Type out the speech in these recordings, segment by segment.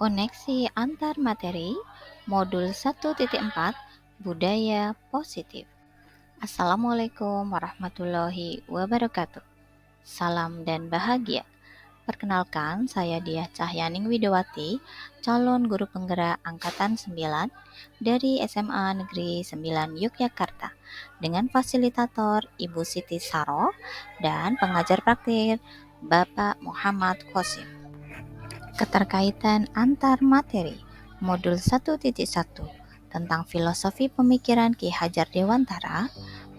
Koneksi antar materi, modul 1.4, budaya positif. Assalamualaikum warahmatullahi wabarakatuh. Salam dan bahagia. Perkenalkan, saya Diah Cahyaning Widowati, calon guru penggerak angkatan 9 dari SMA Negeri 9 Yogyakarta, dengan fasilitator Ibu Siti Saro dan pengajar praktik Bapak Muhammad Qasim. Keterkaitan antar materi, modul 1.1 tentang filosofi pemikiran Ki Hajar Dewantara,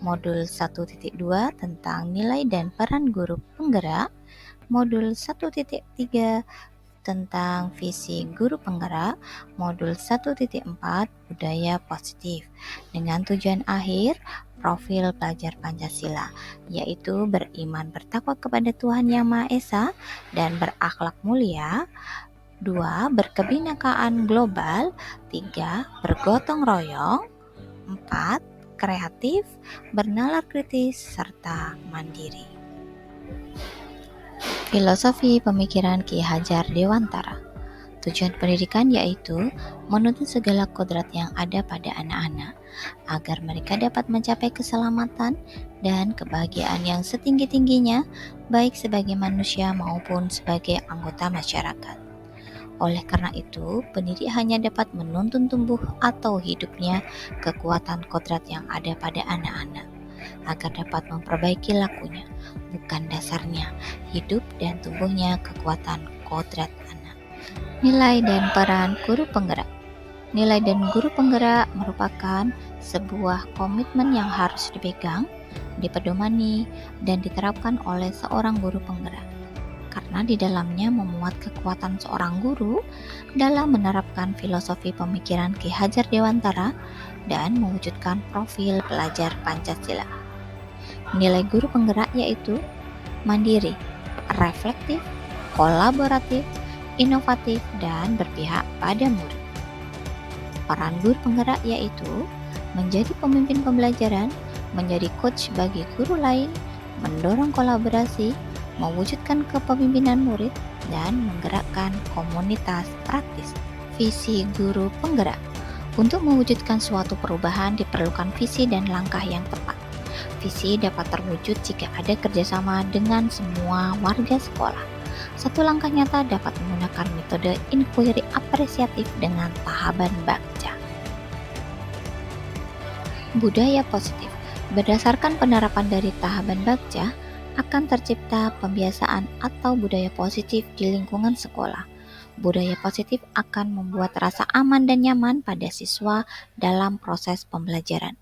modul 1.2 tentang nilai dan peran guru penggerak, modul 1.3 tentang visi guru penggerak, modul 1.4 budaya positif, dengan tujuan akhir profil pelajar Pancasila, yaitu beriman bertakwa kepada Tuhan Yang Maha Esa dan berakhlak mulia. 2. Berkebinekaan global. 3. Bergotong royong. 4. Kreatif, bernalar kritis, serta mandiri. Filosofi pemikiran Ki Hajar Dewantara. Tujuan pendidikan yaitu menuntut segala kodrat yang ada pada anak-anak agar mereka dapat mencapai keselamatan dan kebahagiaan yang setinggi-tingginya, baik sebagai manusia maupun sebagai anggota masyarakat. Oleh karena itu, pendidik hanya dapat menuntun tumbuh atau hidupnya kekuatan kodrat yang ada pada anak-anak agar dapat memperbaiki lakunya, bukan dasarnya, hidup dan tumbuhnya kekuatan kodrat anak. Nilai dan peran guru penggerak. Nilai dan guru penggerak merupakan sebuah komitmen yang harus dipegang, dipedomani, dan diterapkan oleh seorang guru penggerak, karena di dalamnya memuat kekuatan seorang guru dalam menerapkan filosofi pemikiran Ki Hajar Dewantara dan mewujudkan profil pelajar Pancasila. Nilai guru penggerak yaitu mandiri, reflektif, kolaboratif, inovatif, dan berpihak pada murid. Peran guru penggerak yaitu menjadi pemimpin pembelajaran, menjadi coach bagi guru lain, mendorong kolaborasi, mewujudkan kepemimpinan murid, dan menggerakkan komunitas praktis. Visi guru penggerak. Untuk mewujudkan suatu perubahan diperlukan visi dan langkah yang tepat. Visi dapat terwujud jika ada kerjasama dengan semua warga sekolah. Satu langkah nyata dapat menggunakan metode inquiry apresiatif dengan tahapan bagja. Budaya positif. Berdasarkan penerapan dari tahapan bagja, akan tercipta pembiasaan atau budaya positif di lingkungan sekolah. Budaya positif akan membuat rasa aman dan nyaman pada siswa dalam proses pembelajaran.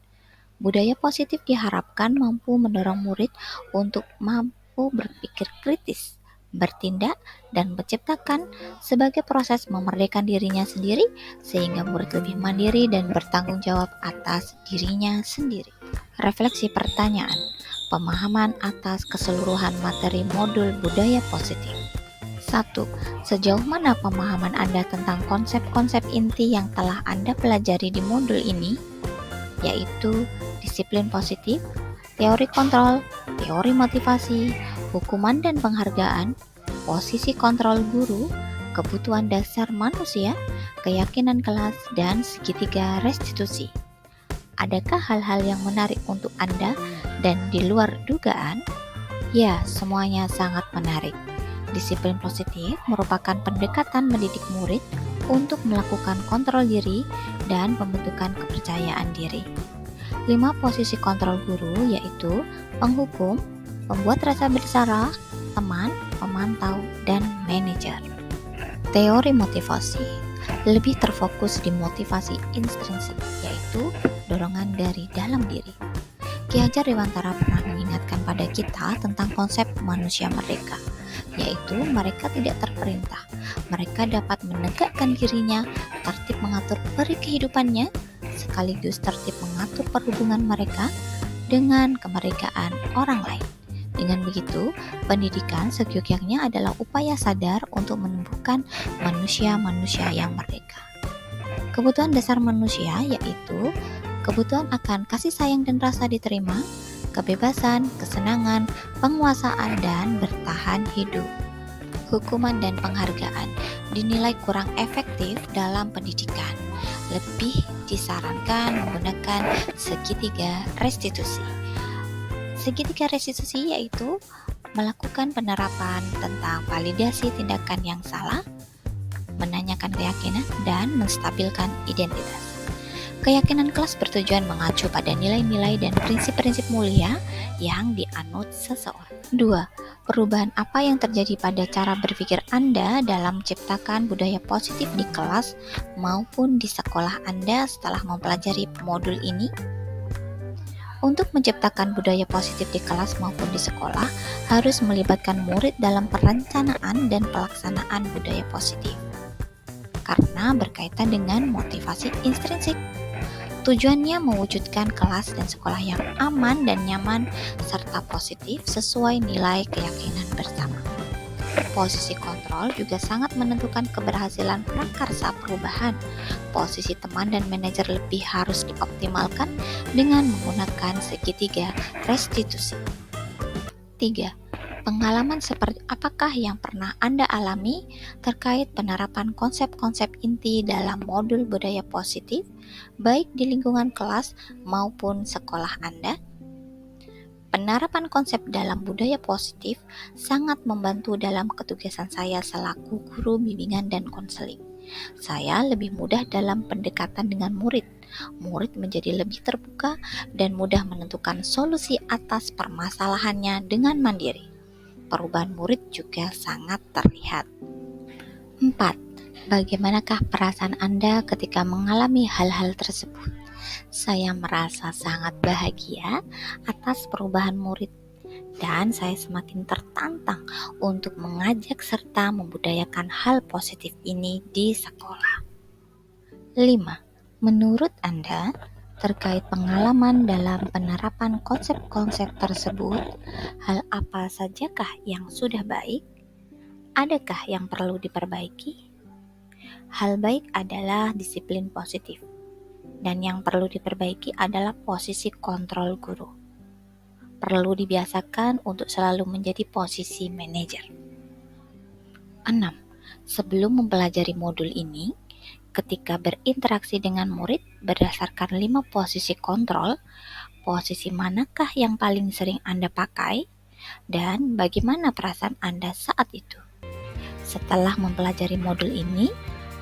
Budaya positif diharapkan mampu mendorong murid untuk mampu berpikir kritis, bertindak, dan menciptakan sebagai proses memerdekakan dirinya sendiri sehingga murid lebih mandiri dan bertanggung jawab atas dirinya sendiri. Refleksi pertanyaan. Pemahaman atas keseluruhan materi modul budaya positif. 1. Sejauh mana pemahaman Anda tentang konsep-konsep inti yang telah Anda pelajari di modul ini, yaitu disiplin positif, teori kontrol, teori motivasi, hukuman dan penghargaan, posisi kontrol guru, kebutuhan dasar manusia, keyakinan kelas, dan segitiga restitusi. Adakah hal-hal yang menarik untuk Anda dan di luar dugaan? Ya, semuanya sangat menarik. Disiplin positif merupakan pendekatan mendidik murid untuk melakukan kontrol diri dan pembentukan kepercayaan diri. 5 posisi kontrol guru yaitu penghukum, pembuat rasa bersalah, teman, pemantau, dan manajer. Teori motivasi lebih terfokus di motivasi intrinsik, yaitu dorongan dari dalam diri. Ki Hajar Dewantara pernah mengingatkan pada kita tentang konsep manusia merdeka, yaitu mereka tidak terperintah. Mereka dapat menegakkan dirinya, tertib mengatur peri kehidupannya, sekaligus tertib mengatur perhubungan mereka dengan kemerdekaan orang lain. Dengan begitu, pendidikan seyogyanya adalah upaya sadar untuk menumbuhkan manusia-manusia yang merdeka. Kebutuhan dasar manusia yaitu kebutuhan akan kasih sayang dan rasa diterima, kebebasan, kesenangan, penguasaan, dan bertahan hidup. hukuman dan penghargaan dinilai kurang efektif dalam pendidikan. Lebih disarankan menggunakan segitiga restitusi. Segitiga restitusi yaitu melakukan penerapan tentang validasi tindakan yang salah, menanyakan keyakinan, dan menstabilkan identitas. Keyakinan kelas bertujuan mengacu pada nilai-nilai dan prinsip-prinsip mulia yang dianut seseorang. 2. Perubahan apa yang terjadi pada cara berpikir Anda dalam menciptakan budaya positif di kelas maupun di sekolah Anda setelah mempelajari modul ini? Untuk menciptakan budaya positif di kelas maupun di sekolah, harus melibatkan murid dalam perencanaan dan pelaksanaan budaya positif, karena berkaitan dengan motivasi intrinsik. Tujuannya mewujudkan kelas dan sekolah yang aman dan nyaman serta positif sesuai nilai keyakinan bersama. Posisi kontrol juga sangat menentukan keberhasilan prakarsa perubahan. Posisi teman dan manajer lebih harus dioptimalkan dengan menggunakan segitiga restitusi. 3. Pengalaman seperti apakah yang pernah Anda alami terkait penerapan konsep-konsep inti dalam modul budaya positif, baik di lingkungan kelas maupun sekolah Anda? Penerapan konsep dalam budaya positif sangat membantu dalam ketugasan saya selaku guru bimbingan dan konseling. Saya lebih mudah dalam pendekatan dengan murid. Murid menjadi lebih terbuka dan mudah menentukan solusi atas permasalahannya dengan mandiri. Perubahan murid juga sangat terlihat. 4. Bagaimanakah perasaan Anda ketika mengalami hal-hal tersebut? Saya merasa sangat bahagia atas perubahan murid dan saya semakin tertantang untuk mengajak serta membudayakan hal positif ini di sekolah. 5. Menurut Anda, terkait pengalaman dalam penerapan konsep-konsep tersebut, hal apa sajakah yang sudah baik? Adakah yang perlu diperbaiki? Hal baik adalah disiplin positif, dan yang perlu diperbaiki adalah posisi kontrol guru. Perlu dibiasakan untuk selalu menjadi posisi manajer. 6. Sebelum mempelajari modul ini, ketika berinteraksi dengan murid berdasarkan 5 posisi kontrol, posisi manakah yang paling sering Anda pakai dan bagaimana perasaan Anda saat itu? Setelah mempelajari modul ini,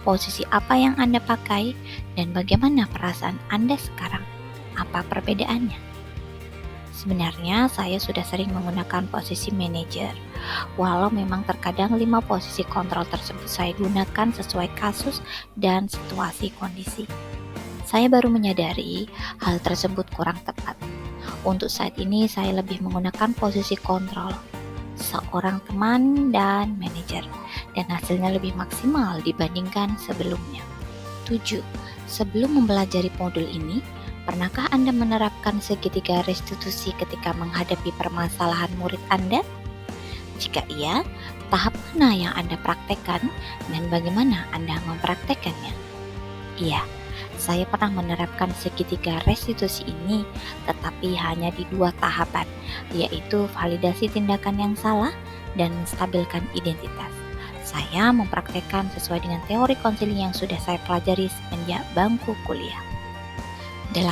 posisi apa yang Anda pakai dan bagaimana perasaan Anda sekarang? Apa perbedaannya? Sebenarnya saya sudah sering menggunakan posisi manajer, walau memang terkadang 5 posisi kontrol tersebut saya gunakan sesuai kasus dan situasi kondisi. Saya baru menyadari hal tersebut kurang tepat. Untuk saat ini saya lebih menggunakan posisi kontrol, seorang teman dan manajer, dan hasilnya lebih maksimal dibandingkan sebelumnya. 7. Sebelum mempelajari modul ini, pernahkah Anda menerapkan segitiga restitusi ketika menghadapi permasalahan murid Anda? Jika iya, tahap mana yang Anda praktekkan dan bagaimana Anda mempraktekannya? Iya, saya pernah menerapkan segitiga restitusi ini, tetapi hanya di 2 tahapan, yaitu validasi tindakan yang salah dan menstabilkan identitas. Saya mempraktekkan sesuai dengan teori konseling yang sudah saya pelajari semenjak bangku kuliah. 8.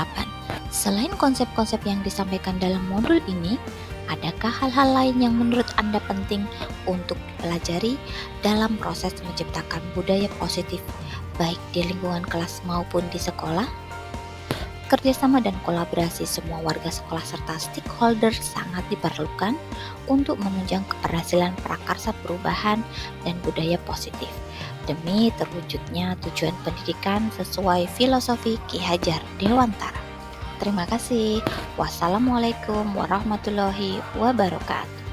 Selain konsep-konsep yang disampaikan dalam modul ini, adakah hal-hal lain yang menurut Anda penting untuk dipelajari dalam proses menciptakan budaya positif, baik di lingkungan kelas maupun di sekolah? Kerjasama dan kolaborasi semua warga sekolah serta stakeholder sangat diperlukan untuk menunjang keberhasilan prakarsa perubahan dan budaya positif, demi terwujudnya tujuan pendidikan sesuai filosofi Ki Hajar Dewantara. Terima kasih. Wassalamualaikum warahmatullahi wabarakatuh.